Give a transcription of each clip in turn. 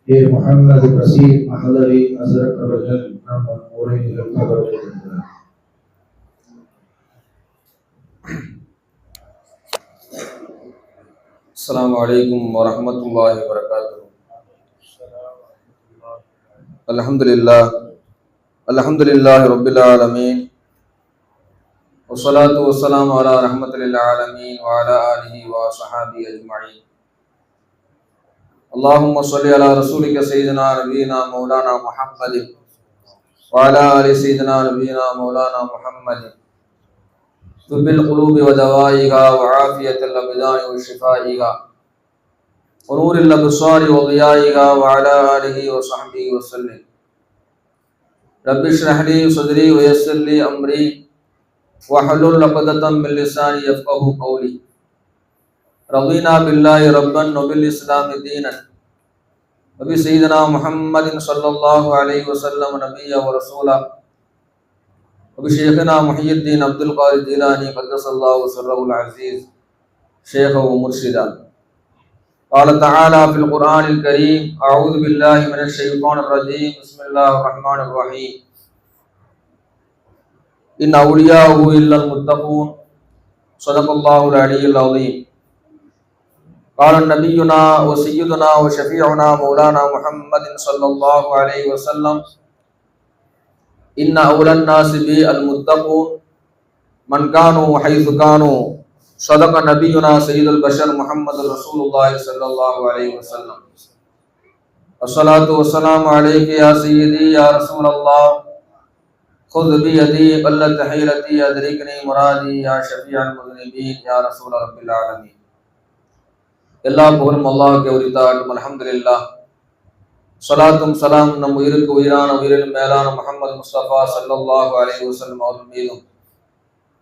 முஹம்மது பஷீர் மஹலவி ஹஸரத் அவர்கள் நம் உரை நிகழ்த்த வருகிறார். அஸ்ஸலாமு அலைக்கும் வரஹ்மத்துல்லாஹி வபரகாத்துஹு. அல்ஹம்துலில்லாஹி ரப்பில் ஆலமீன். வஸ்ஸலாத்து வஸ்ஸலாமு அலா ரஹ்மத்தில் ஆலமீன் வ அலா ஆலிஹி வ ஸஹாபிஹி அஜ்மஈன். அல்லாஹும்ம ஸல்லி அலா ரசூலிக ஸய்யிதினா நபியினா மௌலானா முஹம்மதின் வ அலா ஆலி ஸய்யிதினா நபியினா மௌலானா முஹம்மதின். துபில் குலூபி வ தவாயிஹா வ ஆஃபியத்துல் அப்தானி வ ஷிஃபாயிஹா வ நூரில் அப்சாரி வ ضியாயிஹா வ அலா ஆலிஹி வ ஸஹ்பிஹி வ ஸல்லம். ரப்பி ஷ்ரஹ் லி ஸத்ரி வ யஸ்ஸிர் லி அம்ரி வஹ்லுல் உக்தத்தம் மின் லிசானி யஃப்கஹு கௌலி. ரضينا بالله ربا وبالإسلام دينا وبسيدنا محمد صلى الله عليه وسلم نبيا ورسولا وبشيخنا محي الدين عبد القادر الجيلاني قدس الله سره العزيز شيخا ومرشدا. قال تعالى في القرآن الكريم: أعوذ بالله من الشيطان الرجيم، بسم الله الرحمن الرحيم. إن أولياءه إلا المتقون. صدق الله العلي العظيم. قال نبينا وسيدنا وشفيعنا مولانا محمد صلى الله عليه وسلم: إن أولى الناس بي المتقون من كانوا حيث كانوا. صدق نبينا سيد البشر محمد رسول الله صلى الله عليه وسلم. الصلاة والسلام عليك يا سيدي يا رسول الله، خذ بيدي قلت حيلتي أدركني مرادي يا شفيع المذنبين يا رسول رب العالمين. எல்லா புகழும் அல்லாஹ்வுக்கே உரித்தாகட்டும். அல்ஹம்துலில்லாஹ். ஸலாத்தும் சலாமும் நம் உயிருக்கு உயிரான உயிரிலும் மேலான முஹம்மது முஸ்தபா ஸல்லல்லாஹு அலைஹி வஸல்லம் அவர்கள் மீதும்,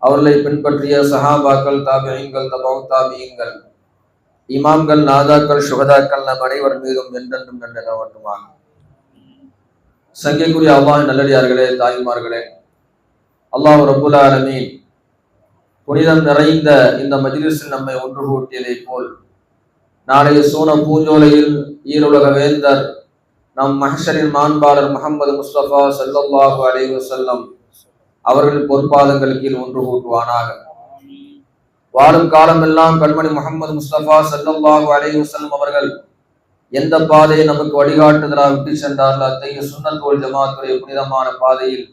அவர்களை பின்பற்றிய சஹாபாக்கள், தாபிஈன்கள், தபஉ தாபிஈன்கள், இமாம்கள், நாதாக்கள், சுஹதாக்கள் நம் அனைவர் மீதும் என்றென்றும் நிலவட்டுமாக. சங்கைக்குரிய அல்லாஹ்வின் நல்லடியார்களே, தாய்மார்களே, அல்லாஹ் ரப்புல் ஆலமீன் புனிதம் நிறைந்த இந்த மஜ்லிஸில் நம்மை ஒன்று கூட்டியதை போல் நாளைய சூன பூஞ்சோலையில் ஈருலக வேந்தர் நம் மஹ்ஷரின் மாண்பாளர் முஹம்மது முஸ்தபா ஸல்லல்லாஹு அலைஹி வஸல்லம் அவர்கள் பொற்பாதங்கள் கீழ் ஒன்று கூட்டுவானாக. வாழும் காலமெல்லாம் கண்மணி முஹம்மது முஸ்தபா ஸல்லல்லாஹு அலைஹி வஸல்லம் அவர்கள் எந்த பாதையை நமக்கு வழிகாட்டுதலாக விட்டு சென்றார்கள் அத்தகைய சுன்னத் வல் ஜமாத்துடைய புனிதமான பாதையில்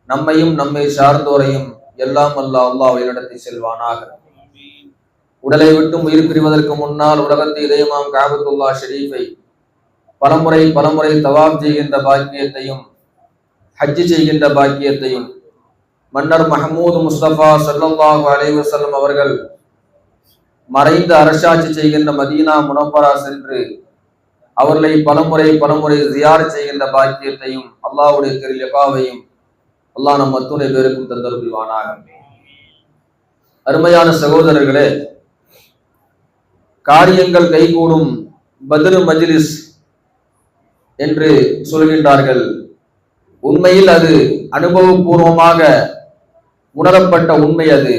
நம்மையும் நம்மை சார்ந்தோரையும் எல்லாம் அல்லாஹ் வழிநடத்தி செல்வானாக. உடலை விட்டும் உயிர் பிரிவதற்கு முன்னால் உலகத்தை இதயமாம் காபத்துல்லா ஷெரீஃபை பலமுறை தவாப் செய்கின்ற பாக்கியத்தையும், ஹஜ்ஜி செய்கின்ற பாக்கியத்தையும், மன்னர் மஹமூது முஸ்தபா ஸல்லல்லாஹு அலைஹி வஸல்லம் அவர்கள் மறைந்து அரசாட்சி செய்கின்ற மதீனா முனவ்வரா சென்று அவர்களை பலமுறை ஜியாரத் செய்கின்ற பாக்கியத்தையும் அல்லாஹ்வுடைய திருலிகாவையும் அல்லாஹ் நம் அத்துணை பேருக்கும் தந்தருள்வானாக. அருமையான சகோதரர்களே, காரியங்கள் கைகூடும் பத்ரு மஜ்லிஸ் என்று சொல்கின்றார்கள். உண்மையில் அது அனுபவபூர்வமாக உணரப்பட்ட உண்மை. அது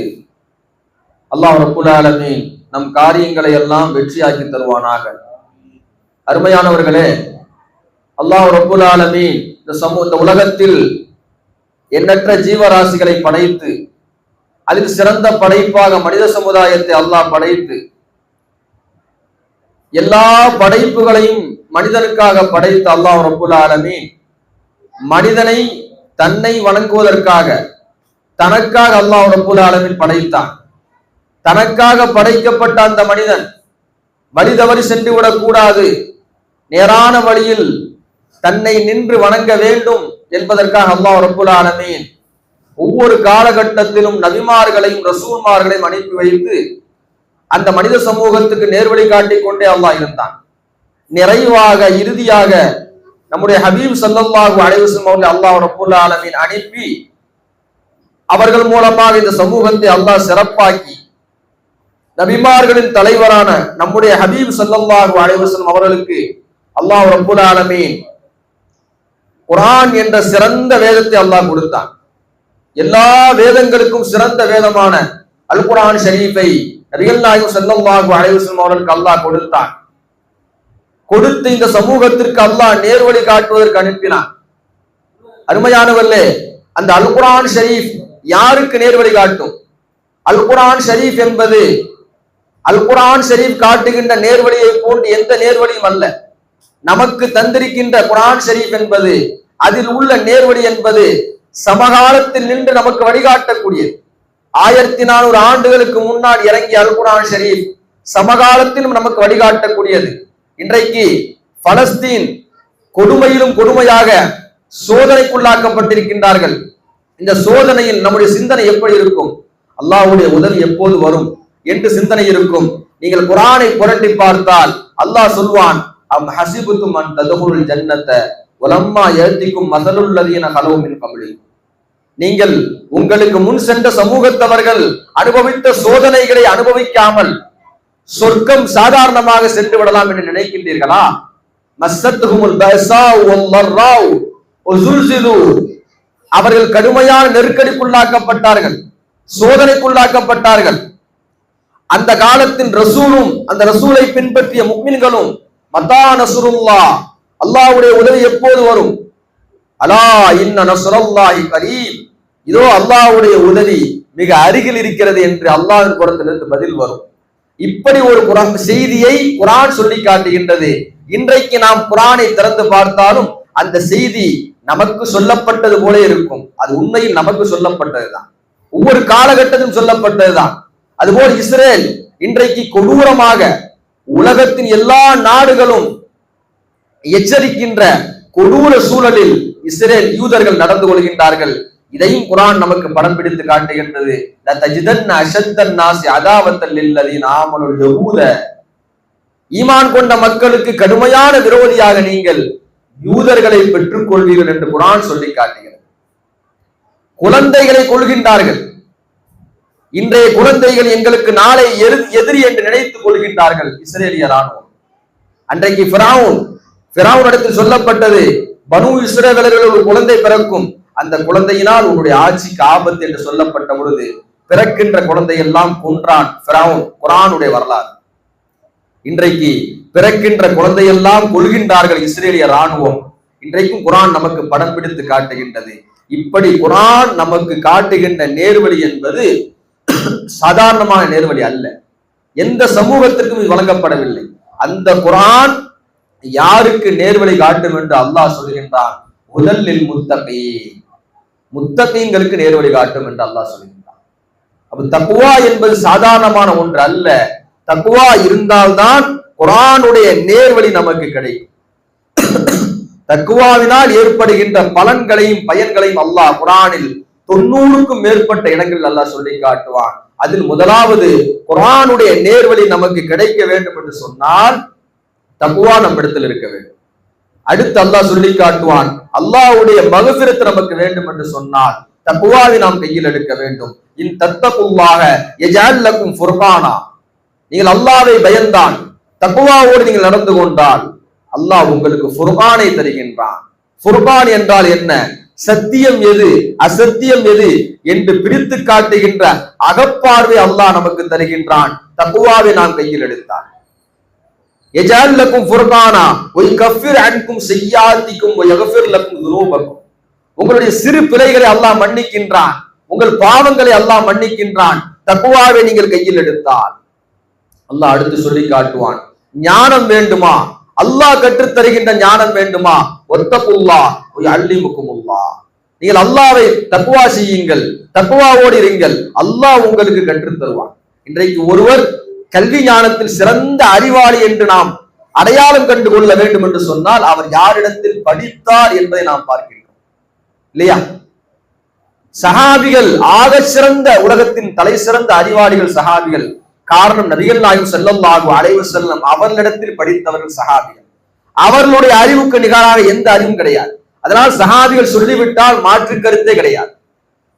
அல்லாஹ் ரப்புல் ஆலமீன் நம் காரியங்களை எல்லாம் வெற்றியாக்கி தருவானாக. அருமையானவர்களே, அல்லாஹ் ரப்புல் ஆலமீன் இந்த உலகத்தில் எண்ணற்ற ஜீவராசிகளை படைத்து அதில் சிறந்த படைப்பாக மனித சமுதாயத்தை அல்லாஹ் படைத்து எல்லா படைப்புகளையும் மனிதனுக்காக படைத்த அல்லாஹ் ரப்புல் ஆலமீன் மனிதனை தன்னை வணங்குவதற்காக தனக்காக அல்லாஹ் ரப்புல் ஆலமீன் படைத்தான். தனக்காக படைக்கப்பட்ட அந்த மனிதன் வழி தவறி சென்று விடக் கூடாது, நேரான வழியில் தன்னை நின்று வணங்க வேண்டும் என்பதற்காக அல்லாஹ் ரப்புல் ஆலமீன் ஒவ்வொரு காலகட்டத்திலும் நபிமார்களையும் ரசூல்மார்களையும் அனுப்பி வைத்து அந்த மனித சமூகத்துக்கு நேர்வழி காட்டிக் கொண்டே அல்லாஹ் இருந்தான். நிறைவாக இறுதியாக நம்முடைய ஹபீப் ஸல்லல்லாஹு அலைஹி வஸல்லம் அவர்களை அல்லாஹ் ரப்புல் ஆலமீன் அனுப்பி அவர்கள் மூலமாக இந்த சமூகத்தை அல்லாஹ் சிறப்பாக்கி நபிமார்களின் தலைவரான நம்முடைய ஹபீப் ஸல்லல்லாஹு அலைஹி வஸல்லம் அவர்களுக்கு அல்லாஹ் ரப்புல் ஆலமீன் குர்ஆன் என்ற சிறந்த வேதத்தை அல்லாஹ் கொடுத்தான். எல்லா வேதங்களுக்கும் சிறந்த வேதமான அல் குர்ஆன் ஷரீஃபை நபிகள் நாயகம் ஸல்லல்லாஹு அலைஹி வஸல்லம் அவர்களுக்கு அல்லாஹ் கொடுத்தான். கொடுத்து இந்த சமூகத்திற்கு அல்லாஹ் நேர்வழி காட்டுவதற்கு அனுப்பினான். அருமையானவர்களே, அந்த அல் குர்ஆன் ஷரீஃப் யாருக்கு நேர்வழி காட்டும்? அல் குர்ஆன் ஷரீஃப் என்பது அல் குர்ஆன் ஷரீஃப் காட்டுகின்ற நேர்வழியை போன்று எந்த நேர்வழியும் அல்ல. நமக்கு தந்திருக்கின்ற குர்ஆன் ஷரீஃப் என்பது, அதில் உள்ள நேர்வழி என்பது சமகாலத்தில் நின்று நமக்கு வழிகாட்டக்கூடியது. 1400 ஆண்டுகளுக்கு முன்னால் இறங்கிய அல் குர்ஆன் ஷரீஃப் சமகாலத்திலும் நமக்கு வழிகாட்டக்கூடியது. இன்றைக்கு பலஸ்தீன் கொடுமையிலும் கொடுமையாக சோதனைக்குள்ளாக்கப்பட்டிருக்கின்றார்கள். இந்த சோதனையில் நம்முடைய சிந்தனை எப்படி இருக்கும்? அல்லாஹ்வுடைய உதவி எப்போது வரும் என்று சிந்தனை இருக்கும். நீங்கள் குர்ஆனை புரட்டி பார்த்தால் அல்லாஹ் சொல்வான், அம் ஹஸிபுதும் அன் ததுகுல் ஜன்னத வலம்மா யஅதிகும் மஸலுல் லதீன கலவு மின் கப்லி. நீங்கள் உங்களுக்கு முன் சென்ற சமூகத்தவர்கள் அனுபவித்த சோதனைகளை அனுபவிக்காமல் சொர்க்கம் சாதாரணமாக சென்று விடலாம் என்று நினைக்கின்றீர்களா? மஸ்ஸத்துஹுமுல் பஸாஉ வல் ضراء வஸுல்ஸிலு. அவர்கள் கடுமையான நெருக்கடிக்குள்ளாக்கப்பட்டார்கள், சோதனைக்குள்ளாக்கப்பட்டார்கள். அந்த காலத்தின் ரசூலும் அந்த ரசூலை பின்பற்றிய முஃமின்களும் மத்தா நஸ்ருல்லாஹ், அல்லாஹ்வுடைய உதவி எப்போது வரும்? அலா இன்ன நஸ்ரல்லாஹி கரீம், இதோ அல்லாஹ்வுடைய உதவி மிக அருகில் இருக்கிறது என்று அல்லாஹ்வின் புறத்திலிருந்து பதில் வரும். இப்படி ஒரு செய்தியை குர்ஆன் சொல்லி காட்டுகின்றது. இன்றைக்கு நாம் குர்ஆனை திறந்து பார்த்தாலும் அந்த செய்தி நமக்கு சொல்லப்பட்டது போல இருக்கும். அது உண்மையில் நமக்கு சொல்லப்பட்டதுதான், ஒவ்வொரு காலகட்டத்திலும் சொல்லப்பட்டதுதான். அதுபோல் இஸ்ரேல் இன்றைக்கு கொடூரமாக உலகத்தின் எல்லா நாடுகளும் எச்சரிக்கின்ற கொடூர சூழலில் இஸ்ரேல் யூதர்கள் நடந்து கொள்கின்றார்கள். இதையும் குர்ஆன் நமக்கு படம் பிடித்து காட்டுகின்றது. லதஜிதன்ன அஷத்தன் நாஸி அதாவத்தல் லில்லதீன ஆமனுல் யஹூத. ஈமான் கொண்ட மக்களுக்கு கடுமையான விரோதியாக நீங்கள் யூதர்களை பெற்றுக் கொள்வீர்கள் என்று குர்ஆன் சொல்லி காட்டுகிறது. குழந்தைகளை கொள்கின்றார்கள். இன்றைய குழந்தைகள் எங்களுக்கு நாளை எதிரி என்று நினைத்துக் கொள்கின்றார்கள் இஸ்ரேலிய ராணுவம். அன்றைக்கு ஃபிரௌன் இடத்தில் சொல்லப்பட்டது, பனு இஸ்ரவேலர்கள் ஒரு குழந்தை பிறக்கும், அந்த குழந்தையினால் உன்னுடைய ஆட்சிக்கு ஆபத்து என்று சொல்லப்பட்ட பொழுது பிறக்கின்ற குழந்தையெல்லாம் கொன்றான் ஃபிரௌன். குர்ஆனுடைய வரலாறு. இன்றைக்கு பிறக்கின்ற குழந்தையெல்லாம் கொள்கின்றார்கள் இஸ்ரேலிய ராணுவம். இன்றைக்கும் குர்ஆன் நமக்கு படம் பிடித்து காட்டுகின்றது. இப்படி குர்ஆன் நமக்கு காட்டுகின்ற நேர்வழி என்பது சாதாரணமான நேர்வழி அல்ல. எந்த சமூகத்திற்கும் இது வழங்கப்படவில்லை. அந்த குர்ஆன் யாருக்கு நேர்வழி காட்டும் என்று அல்லாஹ் சொல்கின்றான், ஹுதல்லில் முத்தகீன், முத்தகீன்களுக்கு நேர்வழி காட்டும் என்று அல்லாஹ் சொல்கின்றான். அப்ப தக்வா என்பது சாதாரணமான ஒன்று அல்ல. தக்வா இருந்தால்தான் குர்ஆனுடைய நேர்வழி நமக்கு கிடைக்கும். தக்வாவினால் ஏற்படுகின்ற பலன்களையும் பயன்களையும் அல்லாஹ் குர்ஆனில் 90க்கும் மேற்பட்ட இடங்களில் அல்லாஹ் சொல்லி காட்டுவான். அதில் முதலாவது குர்ஆனுடைய நேர்வழி நமக்கு கிடைக்க வேண்டும் என்று சொன்னால் தக்வா நம்மிடத்தில் இருக்க வேண்டும். அடுத்து அல்லாஹ் சொல்லி காட்டுவான், அல்லாஹ்வுடைய மக்ஃபிரத் நமக்கு வேண்டும் என்று சொன்னால் தக்வாவை நாம் கையில் எடுக்க வேண்டும். இன் தத்தகுல்லாஹ யஜஅல் லக்கும் ஃபுர்கானா. நீங்கள் அல்லாஹ்வை பயந்தான் தக்வாவோடு நீங்கள் நடந்து கொண்டால் அல்லாஹ் உங்களுக்கு ஃபுர்கானை தருகின்றான். ஃபுர்கான் என்றால் என்ன? சத்தியம் எது அசத்தியம் எது என்று பிரித்து காட்டுகின்ற அகப்பார்வை அல்லாஹ் நமக்கு தருகின்றான். தக்வாவை நாம் கையில் எடுத்தால் யஜஅல் லக்கும் ஃபுர்கானா வ யகஃபிர் அன்கும் ஸய்யாத்திக்கும் வ யகஃபிர் லக்கும் ذுனூபக்கும். உங்களுடைய சிறு பிழைகளை அல்லாஹ் மன்னிக்கின்றான், உங்கள் பாவங்களை அல்லாஹ் மன்னிக்கின்றான் தக்வாவை நீங்கள் கையில் எடுத்தால். அல்லாஹ் அடுத்து சொல்லி காட்டுவான், ஞானம் வேண்டுமா? அல்லாஹ் கற்றுத் தருகின்ற ஞானம் வேண்டுமா? வத்தகுல்லாஹ் வ யஅல்லிமுக்குமுல்லாஹ். நீங்கள் அல்லாஹ்வை தக்வா செய்யுங்கள், தக்வாவோடு இருங்கள், அல்லாஹ் உங்களுக்கு கற்றுத் தருவான். இன்றைக்கு ஒருவர் கல்வி ஞானத்தில் சிறந்த அறிவாளி என்று நாம் அடையாளம் கண்டு கொள்ள வேண்டும் என்று சொன்னால் அவர் யாரிடத்தில் படித்தார் என்பதை நாம் பார்க்கிறோம் இல்லையா? சஹாபிகள் ஆக சிறந்த, உலகத்தின் தலை சிறந்த அறிவாளிகள் சஹாபிகள். காரணம், நபிகள் நாயகம் ஸல்லல்லாஹு அலைஹி வஸல்லம் அவர்களிடத்தில் படித்தவர்கள் சஹாபிகள். அவர்களுடைய அறிவுக்கு நிகராக எந்த அறிவும் கிடையாது. அதனால் சஹாபிகள் சொல்லிவிட்டால் மாற்று கருத்தே கிடையாது.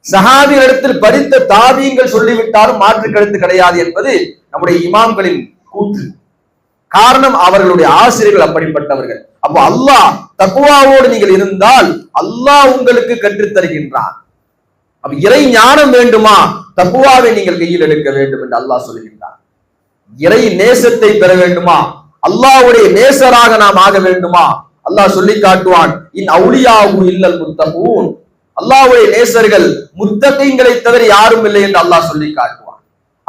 சஹாபிகளிடத்தில் படித்த தாபியங்கள் சொல்லிவிட்டாலும் மாற்று கருத்து கிடையாது என்பது நம்முடைய இமாம்களின் கூற்று. காரணம், அவர்களுடைய ஆசிரியர்கள் அப்படிப்பட்டவர்கள். அப்போ அல்லாஹ் தக்வாவோடு நீங்கள் இருந்தால் அல்லாஹ் உங்களுக்கு கற்றுத் தருகின்றான். அப்ப இறை ஞானம் வேண்டுமா? தக்வாவை நீங்கள் கையில் எடுக்க வேண்டும் என்று அல்லாஹ் சொல்கின்றான். இறை நேசத்தை பெற வேண்டுமா? அல்லாஹ்வுடைய நேசராக நாம் ஆக வேண்டுமா? அல்லாஹ் சொல்லி காட்டுவான், இன் அவுலியாஹு இல்லல் முத்தகூன், அல்லாஹ்வுடைய நேசர்கள் முத்தகீன்களை தவிர யாரும் இல்லை என்று அல்லாஹ் சொல்லி காட்டுவான்.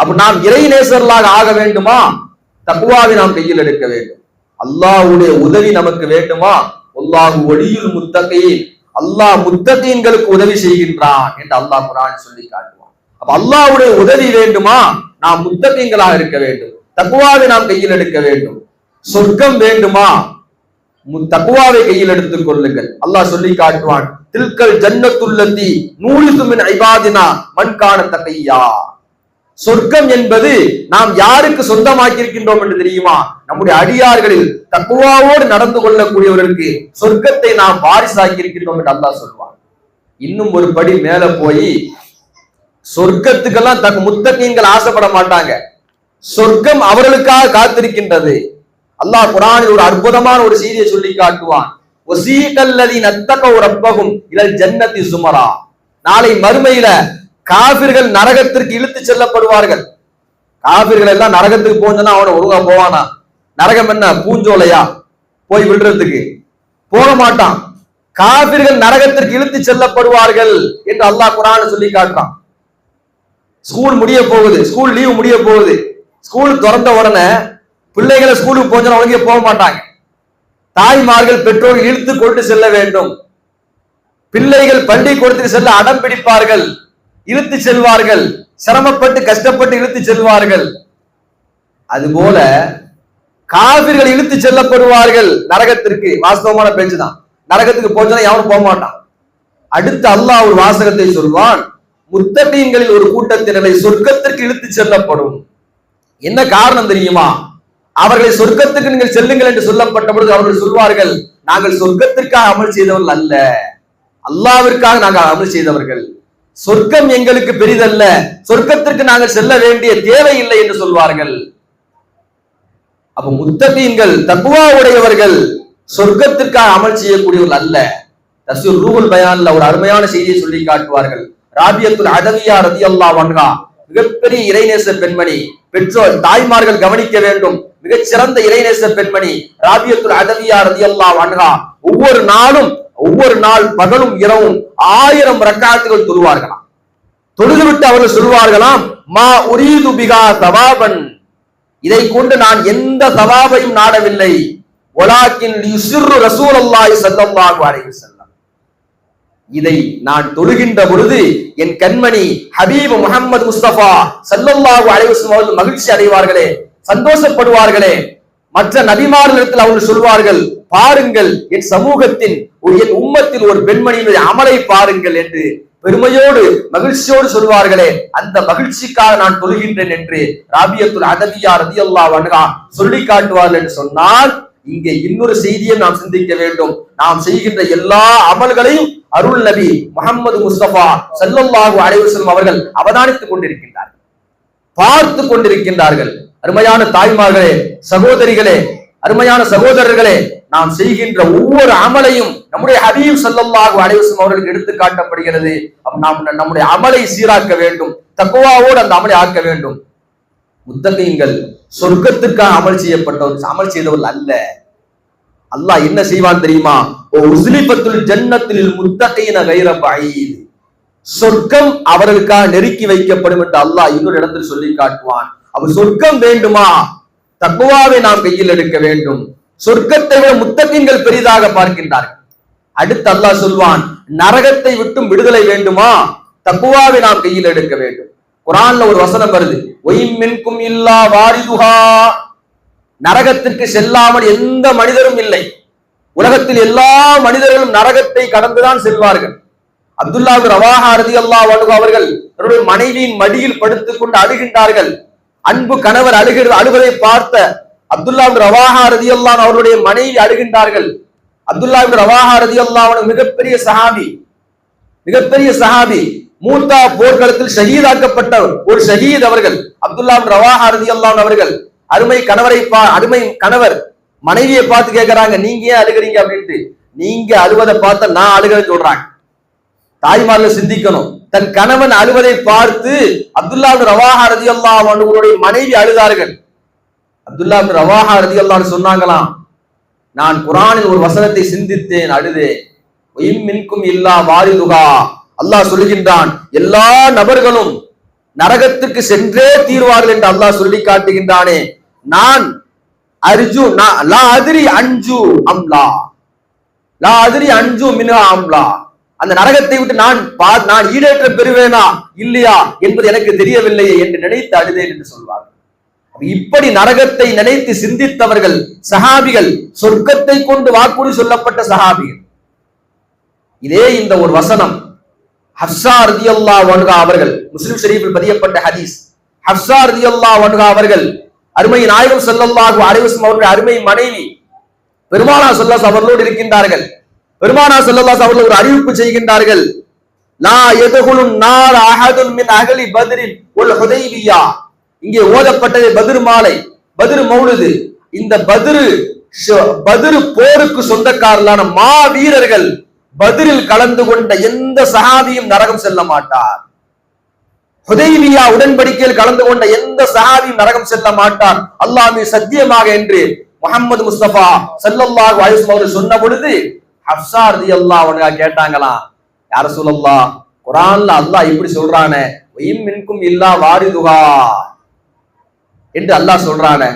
அப்ப நாம் இறை நேசர்களாக ஆக வேண்டுமா? தக்வாவை நாம் கையில் எடுக்க வேண்டும். அல்லாஹ்வுடைய உதவி நமக்கு வேண்டுமா? அல்லாஹு வலியுல் முத்தகீன், அல்லாஹ் முத்தகீன்களுக்கு உதவி செய்கின்றான் என்று அல்லாஹ் குர்ஆன் சொல்லி காட்டுவான். அப்ப அல்லாஹ்வுடைய உதவி வேண்டுமா? நாம் முத்தகீன்களாக இருக்க வேண்டும். தக்வாவை நாம் கையில் எடுக்க வேண்டும். சொர்க்கம் வேண்டுமா? தக்வாவை கையில் எடுத்துக் கொள்ளுங்கள். அல்லாஹ் சொல்லி காட்டுவான், தில்கல் ஜன்னத்துல்லதி நூரிசு மின் இபாதினா மன் கான தகியா. சொர்க்கம் என்பது நாம் யாருக்கு சொந்தமாக்கி இருக்கின்றோம் என்று தெரியுமா? நம்முடைய அடியார்களில் தக்வாவோடு நடந்து கொள்ளக்கூடியவர்களுக்கு சொர்க்கத்தை நாம் வாரிசாக்கி இருக்கின்றோம் என்று அல்லாஹ் சொல்வான். இன்னும் ஒரு படி மேல போய், சொர்க்கத்துக்கெல்லாம் முத்தகீன்கள் ஆசைப்பட மாட்டாங்க, சொர்க்கம் அவர்களுக்காக காத்திருக்கின்றது. அல்லாஹ் குர்ஆனில் ஒரு அற்புதமான ஒரு செய்தியை சொல்லி காட்டுவான், வஸீகல்லதீன தக்கவு ரப்பஹும் இலல் ஜன்னதி ஸுமரா. நாளை மறுமையில காபிர்கள் நரகத்திற்கு இழுத்து செல்லப்படுவார்கள். காபிர்கள் எல்லாம் நரகத்துக்கு போனா அவனை ஒழுங்கா போவானா? நரகம் என்ன பூஞ்சோலையா போய் விடுறதுக்கு? போக மாட்டான். காபிர்கள் நரகத்திற்கு இழுத்து செல்லப்படுவார்கள் என்று அல்லாஹ் குர்ஆன்ல சொல்லி காட்டுறான். ஸ்கூல் முடிய போகுது, ஸ்கூல் லீவ் முடிய போகுது. ஸ்கூல் திறந்த உடனே பிள்ளைகளை ஸ்கூலுக்கு போனா அவங்க போக மாட்டாங்க. தாய்மார்கள் பெற்றோர்கள் இழுத்து கொண்டு செல்ல வேண்டும். பிள்ளைகள் பள்ளிக்கூடத்துக்கு செல்ல அடம் பிடிப்பார்கள், இழுத்து செல்வார்கள், சிரமப்பட்டு கஷ்டப்பட்டு இழுத்து செல்வார்கள். அதுபோல காபிர்கள் இழுத்து செல்லப்படுவார்கள் நரகத்திற்கு. வாஸ்தவமான பேச்சுதான். நரகத்துக்கு போச்சுன்னா எவனும் போக மாட்டான். அடுத்து அல்லாஹ் ஒரு வாசகத்தை சொல்வான், முத்தகீன்களில் ஒரு கூட்டத்தினரை சொர்க்கத்திற்கு இழுத்து செல்லப்படும். என்ன காரணம் தெரியுமா? அவர்களை சொர்க்கத்துக்கு நீங்கள் செல்லுங்கள் என்று சொல்லப்பட்ட பொழுது அவர்கள் சொல்வார்கள், நாங்கள் சொர்க்கத்திற்காக அமல் செய்தவர்கள் அல்ல, அல்லாஹ்விற்காக நாங்கள் அமல் செய்தவர்கள். சொர்க்கம் எங்களுக்கு பெரிதல்ல, சொர்க்கத்திற்கு நாங்கள் செல்ல வேண்டிய தேவையில்லை என்று சொல்வார்கள். அப்ப முத்தகீன்கள் தக்வா உடையவர்கள் சொர்க்கத்திற்காக அமல் செய்யக்கூடியவர்கள் அல்ல. தஃசீர் ரூஹுல் பயான்ல ஒரு அருமையான செய்தியை சொல்லி காட்டுவார்கள். ராபியத்துல் அதவியா ரலியல்லாஹு அன்ஹா மிகப்பெரிய இறைநேச பெண்மணி. பெற்றோர் தாய்மார்கள் கவனிக்க வேண்டும். மிகச் சிறந்த இறைநேச பெண்மணி ராபியத்துல் அதவியா ரலியல்லாஹு அன்ஹா ஒவ்வொரு நாள் பகலும் இரவும் 1000 ரக்காத்துகள் தொழுவார்களாம். தொழுதுவிட்டு அவர்கள் சொல்வார்களாம், மா உரீது பிகா சவாபன், இதை கொண்டு நான் எந்த சவாபையும் நாடவில்லை, வலாக்கின் யுஸ்ரு ரசூலுல்லாஹி ஸல்லல்லாஹு அலைஹி வஸல்லம், இதை நான் தொழுகின்ற பொழுது என் கண்மணி ஹபீப் முஹம்மது முஸ்தபா ஸல்லல்லாஹு அலைஹி வஸல்லம் அவர்கள் மகிழ்ச்சி அடைவார்களே, சந்தோஷப்படுவார்களே. மற்ற நபிமார்களிடத்தில் அவர்கள் சொல்வார்கள், பாருங்கள் என் சமூகத்தின் என் உம்மத்தில் ஒரு பெண்மணியினுடைய அமலை பாருங்கள் என்று பெருமையோடு மகிழ்ச்சியோடு சொல்வார்களே, அந்த மகிழ்ச்சிக்காக நான் தொழுகின்றேன் என்று ராபியத்துல் அதவியா ரலியல்லாஹு அன்ஹா சொல்லி காட்டுவார்கள் என்று சொன்னால், இங்கே இன்னொரு செய்தியை நாம் சிந்திக்க வேண்டும். நாம் செய்கின்ற எல்லா அமல்களையும் அருள் நபி முஹம்மது முஸ்தபா ஸல்லல்லாஹு அலைஹி வஸல்லம் அவர்கள் அவதானித்துக் கொண்டிருக்கின்றார்கள், பார்த்து கொண்டிருக்கின்றார்கள். அருமையான தாய்மார்களே, சகோதரிகளே, அருமையான சகோதரர்களே, நாம் செய்கின்ற ஒவ்வொரு அமலையும் நம்முடைய ஹபீப் ஸல்லல்லாஹு அலைஹி வஸல்லம் அவர்களுக்கு எடுத்து காட்டப்படுகிறது. நாம் நம்முடைய அமலை சீராக்க வேண்டும், தக்வாவோடு அந்த அமலை ஆக்க வேண்டும். முத்தகீன்கள் சொர்க்கத்திற்காக அமல் செய்தவர்கள் அல்ல. அல்லாஹ் என்ன செய்வான் தெரியுமா? ஓ உஸ்லிபத்துல் ஜன்னத்தில் முத்தகீன கைர பஈத், சொர்க்கம் அவர்களுக்காக நெருக்கி வைக்கப்படும் என்று அல்லாஹ் இன்னொரு இடத்தில் சொல்லி காட்டுவான். அப்ப சொர்க்கம் வேண்டுமா? தக்வாவை நாம் கையில் எடுக்க வேண்டும். சொர்க்கத்தை விட முத்தகீன்கள் பெரிதாக பார்க்கின்றார்கள். அடுத்து அல்லாஹ் சொல்வான், நரகத்தை விட்டும் விடுதலை வேண்டுமா? தக்வாவை நாம் கையில் எடுக்க வேண்டும். குர்ஆன்ல ஒரு வசனம் வருது, ஒய்ம் மின்கும் இல்லா வாரிதுஹா, நரகத்திற்கு செல்லாமல் எந்த மனிதரும் இல்லை. உலகத்தில் எல்லா மனிதர்களும் நரகத்தை கடந்துதான் செல்வார்கள். அப்துல்லாஹ் பின் ரவாஹா ரலியல்லாஹு அன்ஹு அவர்கள் தன்னுடைய மனைவியின் மடியில் படுத்துக் கொண்டு அழுகின்றார்கள். அன்பு கணவர் அழுவதை பார்த்த அப்துல்லாஹ் பின் ரவாஹா ரலியல்லாஹு அன்ஹு அவருடைய மனைவி அழுகின்றார்கள். அப்துல்லாஹ் பின் ரவாஹா ரலியல்லாஹு அன்ஹு மிகப்பெரிய சஹாபி, மூத்தா போர்க்களத்தில் ஷஹீதாக்கப்பட்ட ஒரு ஷஹீத் அவர்கள். அப்துல்லாஹ் பின் ரவாஹா ரலியல்லாஹு அன்ஹு அவர்கள் அருமை கணவர் மனைவியை பார்த்து கேட்கிறாங்க, நீங்க ஏன் அழுகிறீங்க அப்படின்ட்டு. நீங்க அழுவதை பார்த்த நான் அழுகிறேன்னு சொல்றாங்க. தாய்மார்கள் சிந்திக்கணும். தன் கணவன் அழுவதை பார்த்து அப்துல்லாஹ் பின் ரவாஹா ரலியல்லாஹு அன்ஹுடைய மனைவி அழுதார்கள். அப்துல்லா இப்னு ரவாஹா ரலியல்லாஹு அன்ஹு சொன்னாங்களாம், நான் குர்ஆனில் ஒரு வசனத்தை சிந்தித்தேன், அழுதேன். மின்கும் இல்லா வாரிதுகா, அல்லாஹ் சொல்லுகின்றான், எல்லா நபர்களும் நரகத்துக்கு சென்றே தீர்வார்கள் என்று அல்லாஹ் சொல்லி காட்டுகின்றானே, நான் அர்ஜு லா அதிரி அன்ஜு அம்லா, லா அதிரி அன்ஜு மின்ஹா அம்லா, அந்த நரகத்தை விட்டு நான் ஈடேற்றம் பெறுவேனா இல்லையா என்பது எனக்கு தெரியவில்லையே என்று நினைத்து அழுதேன் என்று சொல்வார்கள். இப்படி நரகத்தை நினைத்து சிந்தித்தவர்கள் சஹாபிகள், சொர்க்கத்தை கொண்டு வாக்குறுதி சொல்லப்பட்ட சஹாபிகள். இதே இந்த ஒரு வசனம் ஹப்ஸா ரலியல்லாஹு அன்ஹா அவர்கள், முஸ்லிம் ஷரீஃபில் பதியப்பட்ட ஹதீஸ், ஹப்ஸா ரலியல்லாஹு அன்ஹா அவர்கள் அருமை நாயகம் ஸல்லல்லாஹு அலைஹி வஸல்லம் அவருடைய அருமை மனைவி பெருமானார் ஸல்லல்லாஹு அவர்களோடு இருக்கின்றார்கள். பெருமானார் ஸல்லல்லாஹு அவர்கள் ஒரு அறிவிப்பு செய்கின்றார்கள், லா யதுகுலுன் நார் அஹதுன் மின் அஹ்லி பத்ரின் வல் ஹுதைபியா. இங்கே ஓதப்பட்டது பத்ர் மாலை, பத்ர் மௌலிது. இந்த பத்ர் போருக்கு சொந்தக்காரர்களான மா வீரர்கள், பத்ரில் கலந்து கொண்ட எந்த சஹாபியும் நரகம் செல்ல மாட்டார். ஹுதைபியா உடன்படிக்கையில் கலந்து கொண்ட எந்த சஹாபியும் நரகம் செல்ல மாட்டார், அல்லாஹ் மீது சத்தியமாக என்று முஹம்மது முஸ்தபா ஸல்லல்லாஹு அலைஹி வஸல்லம் அவர்கள் சொன்ன பொழுது ஹப்ஸா ரலியல்லாஹு அன்ஹா கேட்டாங்களாம், யா ரசூலல்லாஹ், குர்ஆன்ல அல்லாஹ் இப்படி சொல்றானே, மின்கும் இல்லா வாரிதுகா என்று அல்லாஹ் சொல்றானே,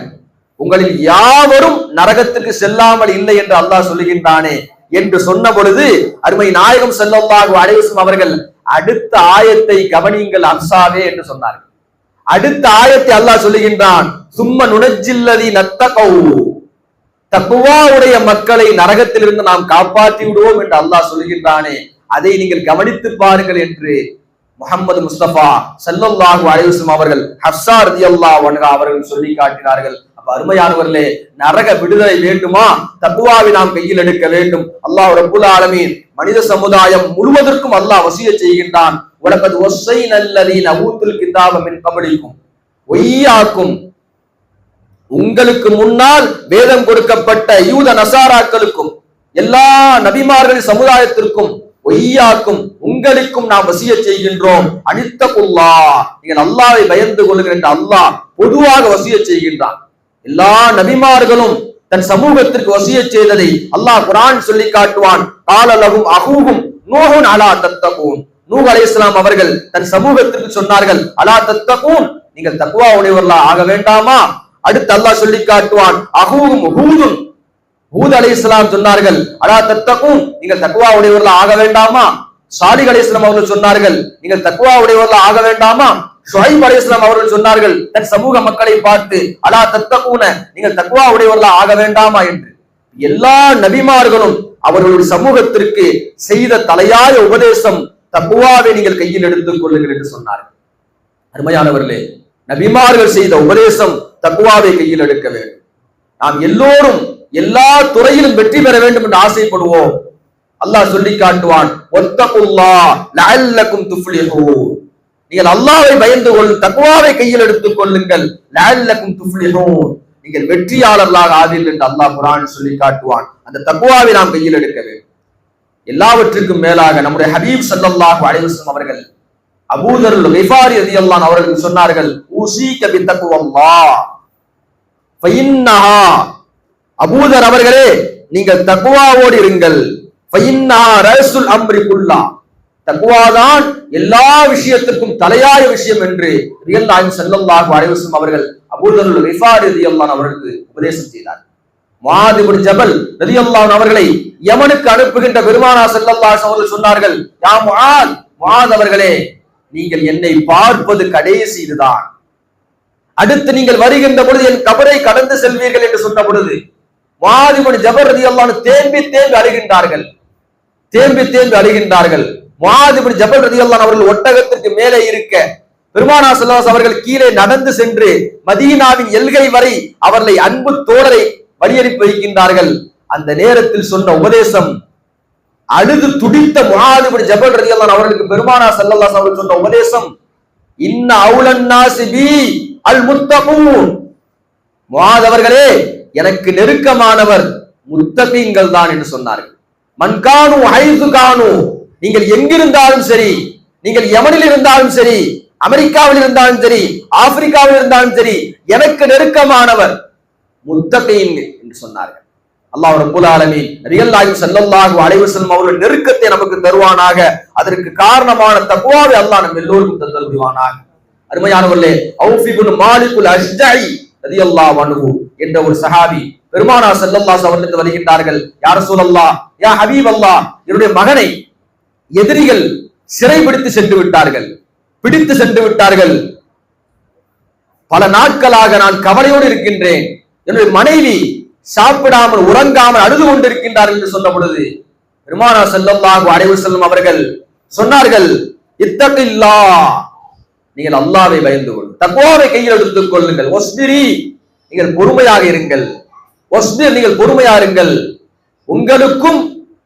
உங்களில் யாவரும் நரகத்துக்கு செல்லாமல் இல்லை என்று அல்லாஹ் சொல்லுகின்றானே என்று சொன்ன பொழுது அருமை நாயகம் ஸல்லல்லாஹு அலைஹி வஸல்லம் அவர்கள் அடுத்த ஆயத்தை கவனியுங்கள் ஹப்ஸாவே என்று சொன்னார்கள். அடுத்த ஆயத்தை அல்லாஹ் சொல்லுகின்றான், சும்ம நுனஜ்ஜில்லதி நத்தகௌ, தக்வாவுடைய மக்களை நரகத்திலிருந்து நாம் காப்பாற்றி விடுவோம் என்று அல்லாஹ் சொல்லுகின்றானே, அதை நீங்கள் கவனித்து பாருங்கள் என்று முஹம்மது முஸ்தபா ஸல்லல்லாஹு அலைஹி வஸல்லம் அவர்கள் ஹப்ஸா ரலியல்லாஹு அன்ஹா அவர்கள் சொல்லி காட்டினார்கள். அப்ப அருமையானவர்களே, நரக விடுதலை வேண்டுமா, தக்வாவை நாம் கையில் எடுக்க வேண்டும். அல்லாஹ் ரப்புல் ஆலமீன் மனித சமுதாயம் முழுவதற்கும் அல்லாஹ் வசியத் செய்கின்றான், வலகத் வஸைனல்லதீன ஊத்துல் கிதாப மின் கப்லிக்கும் வய்யாக்கும், உங்களுக்கு முன்னால் வேதம் கொடுக்கப்பட்ட யூத நசாராக்களுக்கும் எல்லா நபிமார்களின் சமுதாயத்திற்கும் ஒய்யாக்கும் உங்களுக்கும் நாம் வசியத் செய்கின்றோம், அனித்தகுல்லா, நீங்கள் அல்லாஹ்வை பயந்து கொள்ளுங்கள் என்று அல்லாஹ் பொதுவாக வசியத் செய்கின்றான். எல்லா நபிமார்களும் தன் சமூகத்திற்கு வசியத் செய்ததை அல்லாஹ் குர்ஆன் சொல்லி காட்டுவான். கால லஹும் அஹூஹும் நூஹுன் அலா தத்தகூன், நூஹ் அலைஹிஸ்ஸலாம் அவர்கள் தன் சமூகத்திற்கு சொன்னார்கள், அலா தத்தகூன், நீங்கள் தக்வா உடையவர்களா ஆக வேண்டாமா. அடுத்து அல்லாஹ் சொல்லி காட்டுவான், அஹூஹும் ஹூதுன், ஹூத் அலைஹிஸ்ஸலாம் சொன்னார்கள், அலா தத்தகூன், நீங்கள் தக்வா உடையவர்களா ஆக வேண்டாமா. சாலிஹ் அலைஹிஸ்ஸலாம் அவர்கள் சொன்னார்கள், நீங்கள் தக்வா உடையவர்களா ஆக வேண்டாமா. ஷுஐப் அலைஹிஸ்ஸலாம் அவர்கள் சொன்னார்கள் தன் சமூக மக்களை பார்த்து, அலா தத்தகூன, நீங்கள் தக்வா உடையவர்களா ஆக வேண்டாமா என்று. எல்லா நபிமார்களும் அவர்களுடைய சமூகத்திற்கு செய்த தலையாய உபதேசம், தக்வாவை நீங்கள் கையில் எடுத்துக் கொள்ளுங்கள் என்று சொன்னார்கள். அருமையானவர்களே, நபிமார்கள் செய்த உபதேசம் தக்வாவை கையில் எடுக்க வேண்டும். நாம் எல்லோரும் எல்லா துறையிலும் வெற்றி பெற வேண்டும் என்று ஆசைப்படுவோம். அல்லாஹ் சொல்லி காட்டுவான், வத்தகுல்லாஹ் லஅல்லகும் துஃப்லிஹூன், நீங்கள் அல்லாஹ்வை பயந்து கொள்ளுங்கள், தக்வாவை கையில் எடுத்துக் கொள்ளுங்கள், லஅல்லகும் துஃப்லிஹூன், நீங்கள் வெற்றியாளர்களாக ஆவீர்கள் என்று அல்லாஹ் குர்ஆனில் சொல்லி காட்டுவான். அந்த தக்வாவை நாம் கையில் எடுக்க வேண்டும். எல்லாவற்றுக்கும் மேலாக நம்முடைய ஹபீப் ஸல்லல்லாஹு அலைஹி வஸல்லம் அவர்கள் அபூதர் கிஃபாரி ரலியல்லாஹு அன்ஹு அவர்கள் சொன்னார்கள், ஊஸீக பித்தக்வல்லாஹ் ஃபஇன்னஹா, அபூதர் அவர்களே நீங்கள் தக்வாவோடு இருங்கள், ஃபஇன்னஹா ரஸுல் அம்ரி குல்லா, தக்வாதான் எல்லா விஷயத்திற்கும் தலையாய விஷயம் என்று நபி ஸல்லல்லாஹு அலைஹி வஸல்லம் அவர்கள் அபூதர் கிஃபாரி ரலியல்லாஹு அன்ஹு அவர்களுக்கு உபதேசம் செய்தார். முஆத் இப்னு ஜபல் ரலியல்லாஹு அன்ஹு அவர்களை யமனுக்கு அனுப்புகின்ற பெருமானார் ஸல்லல்லாஹு அலைஹி வஸல்லம் அவர்கள் சொன்னார்கள், யா முஆத், முஆத் அவர்களே நீங்கள் என்னை பார்ப்பது கடைசி இதுதான், அடுத்து நீங்கள் வருகின்ற பொழுது என் கபரை கடந்து செல்வீர்கள் என்று சொன்ன பொழுது முஆத் இப்னு ஜபல் ரலியல்லாஹு அன்ஹு தேம்பி தேம்பி அழுகின்றார்கள், தேம்பி தேம்பி அழுகின்றார்கள். முஆத் இப்னு ஜபல் ரலியல்லாஹு அன்ஹு அவர்கள் ஒட்டகத்திற்கு மேலே இருக்க, பெருமானார் ஸல்லல்லாஹு அலைஹி வஸல்லம் அவர்கள் கீழே நடந்து சென்று மதீனாவின் எல்கை வரை அவர்களை அன்பு தோழரை வழியனுப்பி வைக்கின்றார்கள். அந்த நேரத்தில் சொன்ன உபதேசம், அழுது துடித்த முஆத் இப்னு ஜபல் ரலியல்லாஹு அன்ஹு அவர்களுக்கு பெருமானார் ஸல்லல்லாஹு அலைஹி வஸல்லம் சொன்ன உபதேசம், இன்ன அவுலன் நாஸி பி அல் முத்தகூன், முஆத் அவர்களே எனக்கு நெருக்கமானவர் முத்தகீன்கள் தான் என்று சொன்னார்கள். மன்கானு ஹைது கானு, நீங்கள் எங்கிருந்தாலும் சரி, நீங்கள் யமனில் இருந்தாலும் சரி, அமெரிக்காவில் இருந்தாலும் சரி, ஆப்பிரிக்காவில் இருந்தாலும் சரி, எனக்கு நெருக்கமானவர் முத்தகீன் என்று சொன்னார்கள். அல்லாஹ் ரப்பல் ஆலமீன் நபிகள் நாயகம் ஸல்லல்லாஹு அலைஹி வஸல்லம் அவர்கள் நெருக்கத்தை நமக்கு தருவானாக. அதற்கு காரணமான தக்வாவை அல்லாஹ் நம்ம எல்லோருக்கும் தந்தல் புரிவானாக. அருமையானவர்களே, அவுஃப் இப்னு மாலிகுல் அஷ்ஜஇ ரலியல்லாஹு அன்ஹு என்ற ஒரு சஹாபி பெருமானார் ஸல்லல்லாஹு அலைஹி வஸல்லம் வருகின்றார்கள். யா ரசூலல்லாஹ், யா ஹபீபல்லாஹ், என்னுடைய மகனை எதிரிகள் சிறைபிடித்து சென்று விட்டார்கள். பல நாட்களாக நான் கவலையோடு இருக்கின்றேன். என்னுடைய மனைவி சாப்பிடாமல் உறங்காமல் அழுது கொண்டிருக்கின்றார் என்று சொன்ன பொழுது பெருமானார் ஸல்லல்லாஹு அலைஹி வஸல்லம் அவர்கள் சொன்னார்கள், இத்தகில்லாஹ், நீங்கள் அல்லாஹ்வை பயந்து கொள்ளுங்கள், தக்வாவை கையில் எடுத்துக் கொள்ளுங்கள். வஸ்பிரி, நீங்கள் பொறுமையாக இருங்கள். வஸ்பிர், நீங்கள் பொறுமையாக இருங்கள். உங்களுக்கும்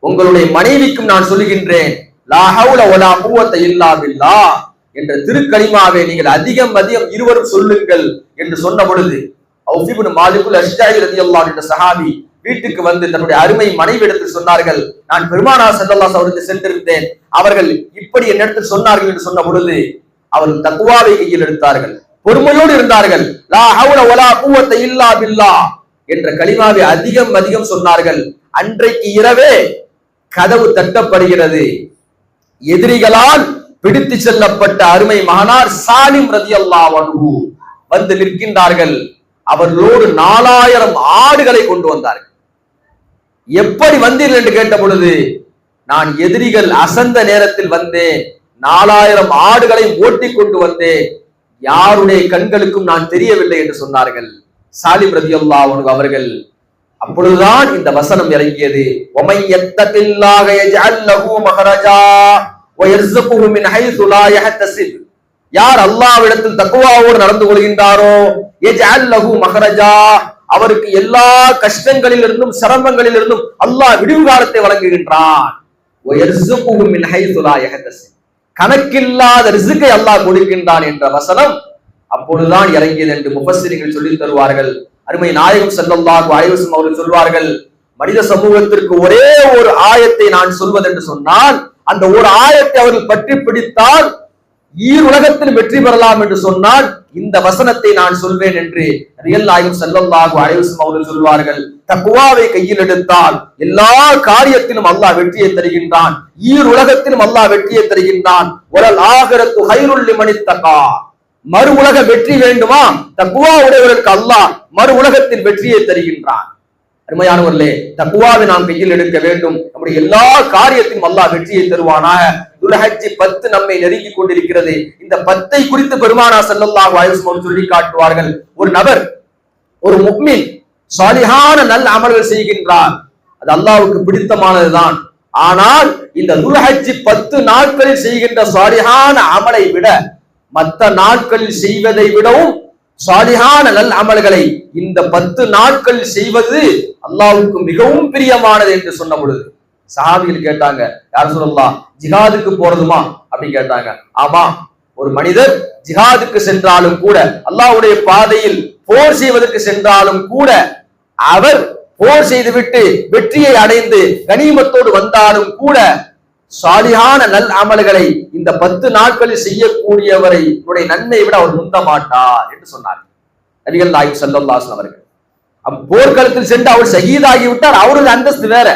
உங்களுடைய மனைவிக்கும் நான் சொல்லுகின்றேன், லா ஹவுல வலா குவத்த இல்லா பில்லாஹ் என்ற திருக்கலிமாவை நீங்கள் அதிகம் இருவரும் சொல்லுங்கள் என்று சொன்ன பொழுது அவுஃப் இப்னு மாலிகுல் அஷ்ஜஇ ரலியல்லாஹு என்ற சஹாபி வீட்டுக்கு வந்து தன்னுடைய அருமை மனைவி இடத்தில் சொன்னார்கள், நான் பெருமானார் ஸல்லல்லாஹு அலைஹி வஸல்லம் சென்றிருந்தேன், அவர்கள் இப்படி என்னிடத்தில் சொன்னார்கள் என்று சொன்ன பொழுது அவர்கள் தக்வாவை கையில் எடுத்தார்கள், பொறுமையோடு இருந்தார்கள். லா ஹவுல வலா குவத்த இல்லா பில்லாஹ் என்ற கலிமாவை அதிகம் சொன்னார்கள். அன்றைக்கு இரவே கதவு தட்டப்படுகிறது. எதிரிகளால் பிடித்து செல்லப்பட்ட அருமை மகனார் சாலிம் ரலியல்லாஹு அன்ஹு வந்து நிற்கின்றார்கள். அவர்களோடு 4000 ஆடுகளை கொண்டு வந்தார்கள். எப்படி வந்தீர்கள் என்று கேட்ட பொழுது, நான் எதிரிகள் அசந்த நேரத்தில் வந்தேன், 4000 ஆடுகளை ஓட்டி கொண்டு வந்தேன், யாருடைய கண்களுக்கும் நான் தெரியவில்லை என்று சொன்னார்கள் சாலிம் ரலியல்லாஹு அன்ஹு அவர்கள். அப்பொழுதுதான் இந்த வசனம் இறங்கியது, வமை யத்தகில்லாஹ யஜ்அல் லஹு மஹரஜா வ யர்ஸுகுஹு மின் ஹைஸு லா யஹ்தஸிப். யார் அல்லாஹ்விடத்தில் தக்வாவோடு நடந்து கொள்கின்றாரோ, யஜ்அல் லஹு மஹரஜா, அவருக்கு எல்லா கஷ்டங்களிலிருந்தும் சிரமங்களிலிருந்தும் அல்லாஹ் விடுவு காலத்தை வழங்குகின்றான். வ யர்ஸுகுஹு மின் ஹைஸு லா யஹ்தஸிப், கணக்கில்லாத ரிஸ்கை அல்லாஹ் கொடுக்கின்றான் என்ற வசனம் அப்பொழுதுதான் இறங்கியது என்று முஃபஸ்ஸிரீன்கள் சொல்லி தருவார்கள். அருமை நாயகம் ஸல்லல்லாஹு அலைஹி வஸல்லம் அவர்கள் சொல்வார்கள், மனித சமூகத்திற்கு ஒரே ஒரு ஆயத்தை நான் சொல்வதென்று சொன்னால், அந்த ஒரு ஆயத்தை அவர்கள் பற்றி பிடித்தால் ஈருலகத்தில் வெற்றி பெறலாம் என்று சொன்னால் இந்த வசனத்தை நான் சொல்வேன் என்று நபிகள் நாயகம் ஸல்லல்லாஹு அலைஹி வஸல்லம் அவர்கள் சொல்வார்கள். தக்வாவை கையில் எடுத்தால் எல்லா காரியத்திலும் அல்லாஹ் வெற்றியை தருகின்றான், ஈருலகத்திலும் அல்லாஹ் வெற்றியை தருகின்றான். வலல் ஆகிரத்து கைருல் லிமன் இத்தகா, மறு உலக வெற்றி வேண்டுமா, தக்வா உடையவர்களுக்கு அல்லாஹ் மறு உலகத்தில் வெற்றியை தருகின்றான். அருமையானவர்களே, தக்வாவை நாம் கையில் எடுக்க வேண்டும். நம்முடைய எல்லா காரியத்திலும் அல்லாஹ் வெற்றியை தருவானாக. துல்ஹஜ் 10 நம்மை நெருங்கி கொண்டிருக்கிறது. இந்த 10 குறித்து பெருமானார் ஸல்லல்லாஹு அலைஹி வஸல்லம் சொல்லி காட்டுவார்கள், ஒரு நபர், ஒரு முஃமின் சாலிஹான நல்ல அமல்கள் செய்கின்றார், அது அல்லாஹ்வுக்கு பிடித்தமானதுதான். ஆனால் இந்த துல்ஹஜ் 10 நாட்களில் செய்கின்ற சாலிஹான அமலை விட மற்ற நாட்களில் செய்வதை விடவும் சாலிஹான நல் அமல்களை இந்த 10 நாட்கள் செய்வது அல்லாஹ்வுக்கு மிகவும் பிரியமானது என்று சொன்ன பொழுது சஹாபிகள் கேட்டாங்க, யார் ரசூலல்லாஹ், ஜிஹாதுக்கு போறதுமா அப்படி கேட்டாங்க. ஆமா, ஒரு மனிதர் ஜிஹாதுக்கு சென்றாலும் கூட, அல்லாஹ்வுடைய பாதையில் போர் செய்வதற்கு சென்றாலும் கூட, அவர் போர் செய்துவிட்டு வெற்றியை அடைந்து கனிமத்தோடு வந்தாலும் கூட சாலிஹான நல் அமல்களை இந்த 10 நாட்களில் செய்யக்கூடியவரை நன்மையை விட அவர் முந்த மாட்டார் என்று சொன்னார் நபிகள் நாயகம் ஸல்லல்லாஹு அலைஹி வஸல்லம் அவர்கள். போர்க்களத்தில் சென்று அவர் ஷஹீதாகி விட்டார், அவருடைய அந்தஸ்து வேற.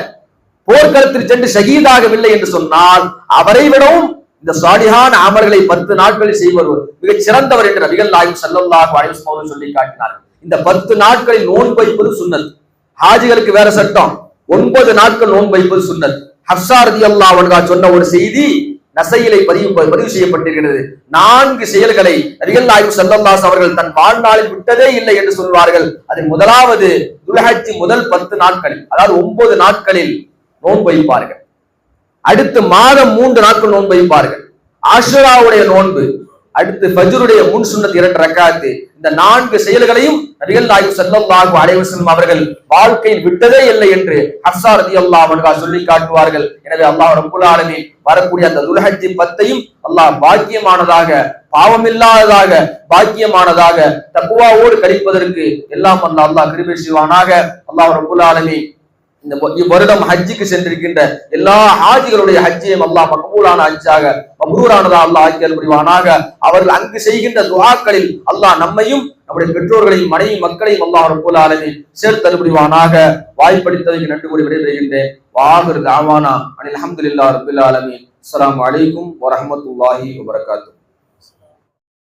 போர்க்களத்தில் சென்று ஷஹீதாகவில்லை என்று சொன்னால் அவரை விடவும் இந்த சாலிஹான அமல்களை 10 நாட்களில் செய்வர் மிகச் சிறந்தவர் என்று நபிகள் நாயகம் ஸல்லல்லாஹு அலைஹி வஸல்லம் அவர்கள் சொல்லி காட்டினார்கள். இந்த 10 நாட்களில் நோன்பு வைப்பது சுன்னத். ஹாஜிகளுக்கு வேற சட்டம், 9 நாட்கள் நோன்பு வைப்பது சுன்னத். ஹப்ஸா ரலியல்லாஹு அன்ஹா சொன்ன ஒரு செய்தி நசையிலே பதிவு செய்யப்பட்டிருக்கிறது. 4 செயல்களை நபிகள் நாயகம் ஸல்லல்லாஹு அலைஹி அவர்கள் தன் வாழ்நாளில் விட்டதே இல்லை என்று சொல்வார்கள். அதில் முதலாவது, துல்ஹஜ் முதல் 10 நாட்களில், அதாவது 9 நாட்களில் நோன்பு வைப்பார்கள். அடுத்து மாதம் 3 நாட்கள் நோன்பு வைப்பார்கள். ஆஷுராவுடைய நோன்பு, அடுத்து ஃபஜ்ருடைய முன் சுன்னத் 2 ரக்காத்து. இந்த 4 செயல்களையும் நபிகள் நாயகம் ஸல்லல்லாஹு அலைஹி வஸல்லம் அவர்கள் வாழ்க்கையில் விட்டதே இல்லை என்று ஹப்ஸா ரலியல்லாஹு அன்ஹா சொல்லி காட்டுவார்கள். எனவே அல்லாஹ் ரப்பல் ஆலமீன் வரக்கூடிய அந்த துல்ஹஜ் 10ஐயும் அல்லாஹ் பாக்கியமானதாக, பாவமில்லாததாக, பாக்கியமானதாக தக்வாவோடு கழிப்பதற்கு எல்லாம் அல்லாஹ் கிருபை செய்வானாக. அல்லாஹ் ரப்பல் ஆலமீன் இந்த வருடம் ஹஜ்ஜுக்கு சென்றிருக்கின்ற எல்லா ஹாஜிகளுடைய ஹஜ்ஜையும் அல்லாஹ் மக்பூலான ஹஜ்ஜாக, மப்ரூரானதா அல்லாஹ் ஆக்கி அருள்புரிவானாக. அவர்கள் அங்கு செய்கின்ற துஆக்களில் அல்லாஹ் நம்மையும் நம்முடைய பெற்றோர்களையும் மனைவி மக்களையும் அல்லாஹ் ரப்பல் ஆலமீன் சேர்த்து அருள்புரிவானாக. வாய்ப்பளித்ததற்கு நன்றி கூறி விடைபெறுகின்றேன். வாஹிரு தஅவானா அனில் ஹம்துலில்லாஹி ரப்பில் ஆலமீன். அஸ்ஸலாமு அலைக்கும் வரஹ்மத்துல்லாஹி வபரகாத்துஹு.